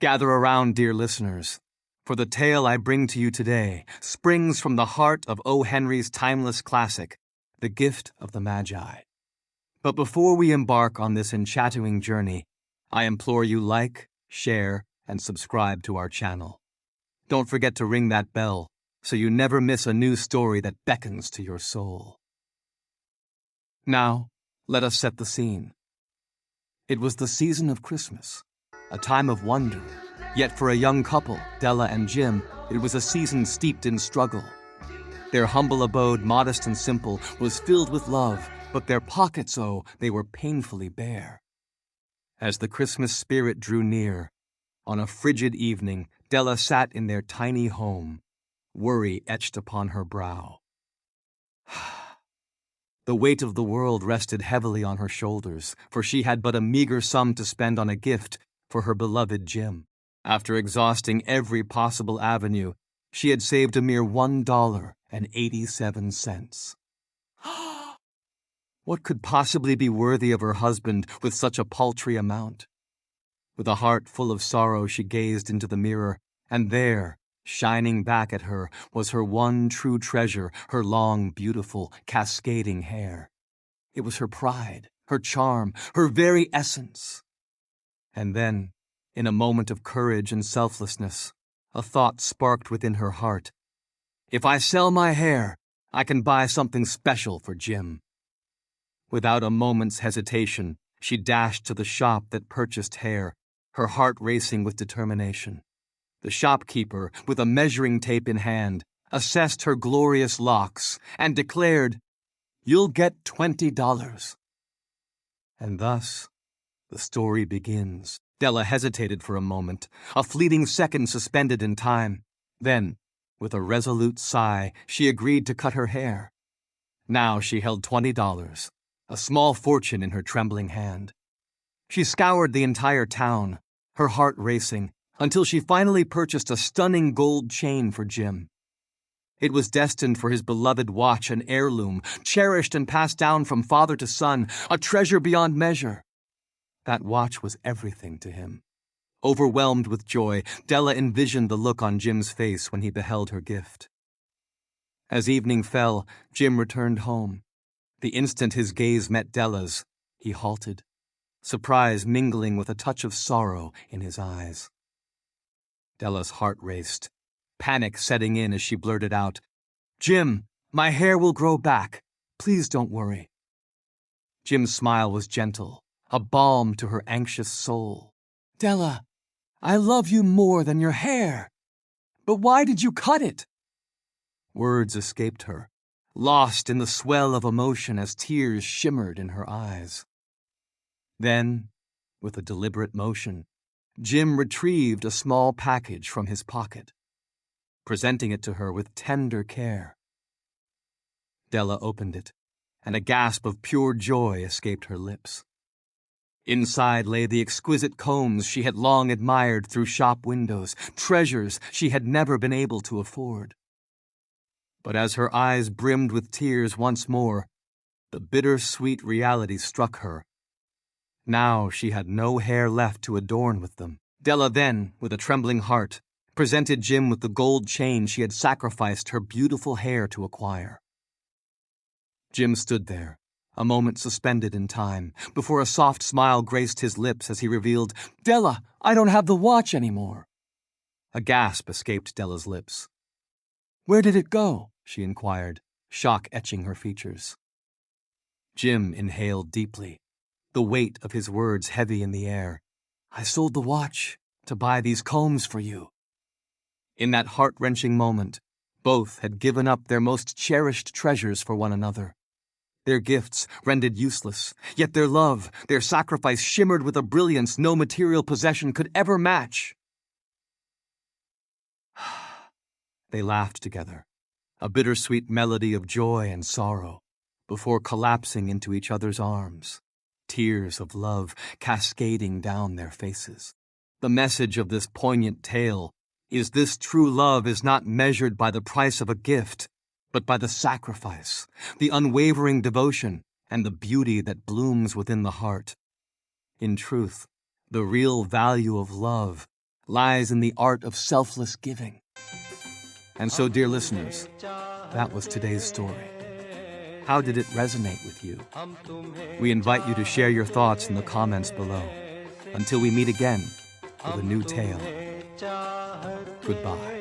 Gather around, dear listeners, for the tale I bring to you today springs from the heart of O. Henry's timeless classic, The Gift of the Magi. But before we embark on this enchanting journey, I implore you like, share, and subscribe to our channel. Don't forget to ring that bell so you never miss a new story that beckons to your soul. Now, let us set the scene. It was the season of Christmas, a time of wonder. Yet for a young couple, Della and Jim, it was a season steeped in struggle. Their humble abode, modest and simple, was filled with love, but their pockets, they were painfully bare. As the Christmas spirit drew near, on a frigid evening, Della sat in their tiny home, worry etched upon her brow. The weight of the world rested heavily on her shoulders, for she had but a meager sum to spend on a gift for her beloved Jim. After exhausting every possible avenue, she had saved a mere $1.87. What could possibly be worthy of her husband with such a paltry amount? With a heart full of sorrow, she gazed into the mirror, and there, shining back at her, was her one true treasure, her long, beautiful, cascading hair. It was her pride, her charm, her very essence. And then, in a moment of courage and selflessness, a thought sparked within her heart. If I sell my hair, I can buy something special for Jim. Without a moment's hesitation, she dashed to the shop that purchased hair, her heart racing with determination. The shopkeeper, with a measuring tape in hand, assessed her glorious locks and declared, "You'll get $20. And thus, the story begins. Della hesitated for a moment, a fleeting second suspended in time. Then, with a resolute sigh, she agreed to cut her hair. Now she held $20, a small fortune in her trembling hand. She scoured the entire town, her heart racing, until she finally purchased a stunning gold chain for Jim. It was destined for his beloved watch, an heirloom, cherished and passed down from father to son, a treasure beyond measure. That watch was everything to him. Overwhelmed with joy, Della envisioned the look on Jim's face when he beheld her gift. As evening fell, Jim returned home. The instant his gaze met Della's, he halted, surprise mingling with a touch of sorrow in his eyes. Della's heart raced, panic setting in as she blurted out, "Jim, my hair will grow back. Please don't worry." Jim's smile was gentle, a balm to her anxious soul. "Della, I love you more than your hair. But why did you cut it?" Words escaped her, lost in the swell of emotion as tears shimmered in her eyes. Then, with a deliberate motion, Jim retrieved a small package from his pocket, presenting it to her with tender care. Della opened it, and a gasp of pure joy escaped her lips. Inside lay the exquisite combs she had long admired through shop windows, treasures she had never been able to afford. But as her eyes brimmed with tears once more, the bitter-sweet reality struck her. Now she had no hair left to adorn with them. Della then, with a trembling heart, presented Jim with the gold chain she had sacrificed her beautiful hair to acquire. Jim stood there, a moment suspended in time, before a soft smile graced his lips as he revealed, "Della, I don't have the watch anymore." A gasp escaped Della's lips. "Where did it go?" she inquired, shock etching her features. Jim inhaled deeply, the weight of his words heavy in the air. "I sold the watch to buy these combs for you." In that heart-wrenching moment, both had given up their most cherished treasures for one another. Their gifts rendered useless, yet their love, their sacrifice shimmered with a brilliance no material possession could ever match. They laughed together, a bittersweet melody of joy and sorrow, before collapsing into each other's arms, tears of love cascading down their faces. The message of this poignant tale is this: true love is not measured by the price of a gift, but by the sacrifice, the unwavering devotion, and the beauty that blooms within the heart. In truth, the real value of love lies in the art of selfless giving. And so, dear listeners, that was today's story. How did it resonate with you? We invite you to share your thoughts in the comments below. Until we meet again with a new tale. Goodbye.